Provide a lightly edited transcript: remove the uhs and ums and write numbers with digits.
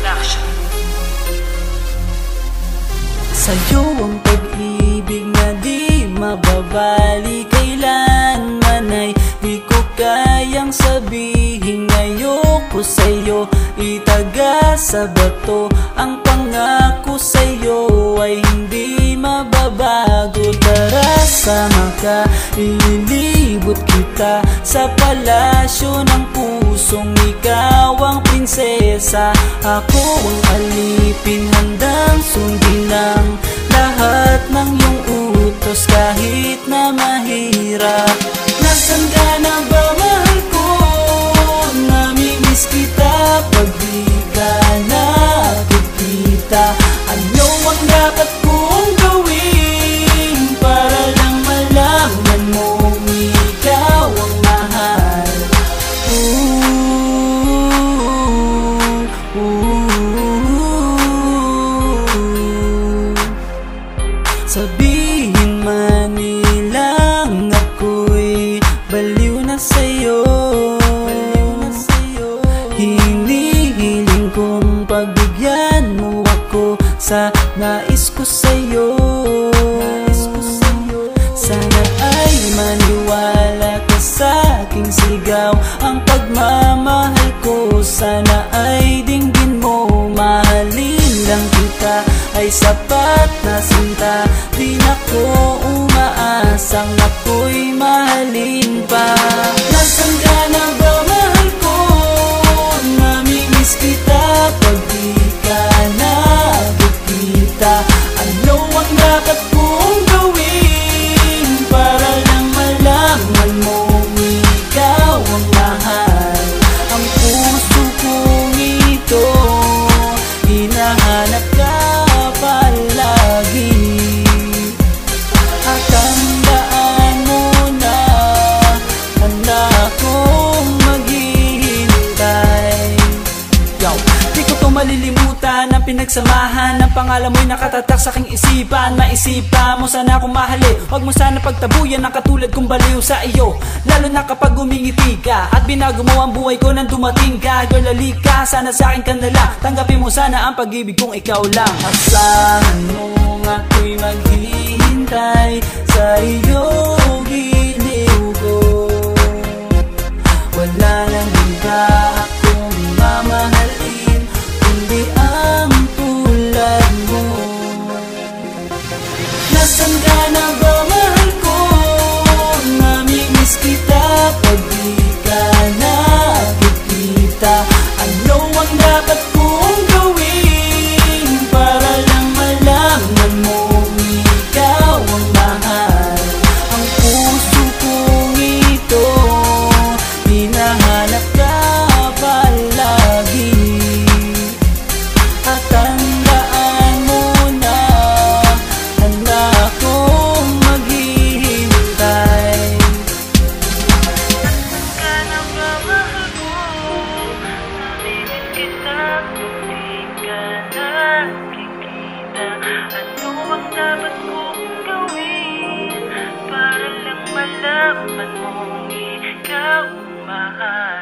Production. Sa'yo ang pag-ibig na di mababali, kailanman ay di ko kayang sabihin. Ayoko sa'yo itaga sa bato, ang pangako sa'yo ay hindi mababago. Tara sama ka, ililibot kita sa palasyo ng pusong ikaw ang prinsesa. Ako ang alipin, handang sundin ang lahat ng iyong utos kahit na mahirap. Nasaan ka na ba, mahal ko? Namimiss kita pag di ka nakikita. Ano ang dapat kong gawin para lang malaman mo ikaw ang mahal? Sabihin man nilang ako'y baliw na sa'yo, hinihiling kong pagbigyan mo ako sa nais ko sa'yo. Sana ay maniwala ka sa aking sigaw, ang pagmamahal ko sana ay dinggin mo. Mahalin lang kita ay sapat na sinta, di na ko umaasang ako'y mahalin pa. Nasaan ka na ba, mahal ko? Namimiss kita pag di ka nakikita. Ano ang dapat kong gawin para lang malaman mo ikaw ang mahal? Ang puso kong ito hinahanap ka palagi, at tandaan mo na handa akong maghihintay. Yo, di ko to malilimutan ang pinagsamahan ng pangalan mo'y nakatatak sa aking isipan. Maisipan mo sana akong mahalin, huwag mo sana pagtabuyan ang katulad kong baliw sa iyo. Lalo na kapag umingiti ka at binago mo ang buhay ko nang dumating ka. Girl, halika, sana sa akin ka na lang, tanggapin mo sana ang pag-ibig kong ikaw lang. Asahan mo ako'y maghihintay sa iyong giliw ko. Wala nang iba akong mamahalin kundi ang tulad mo. Nasaan ka na ba, mahal ko? Namimiss kita pag di ka nakikita. Ano ang dapat kong gawin para lang malaman mo ikaw ang mahal? Ang puso kong ito hinahanap ka palagi, at tandaan mo na handa akong maghihintay. Nasaan ka na ba, mahal ko? Namimiss kita kung di ka nakikita. Ano ang dapat kong gawin para lang malaman mo ikaw ang mahal?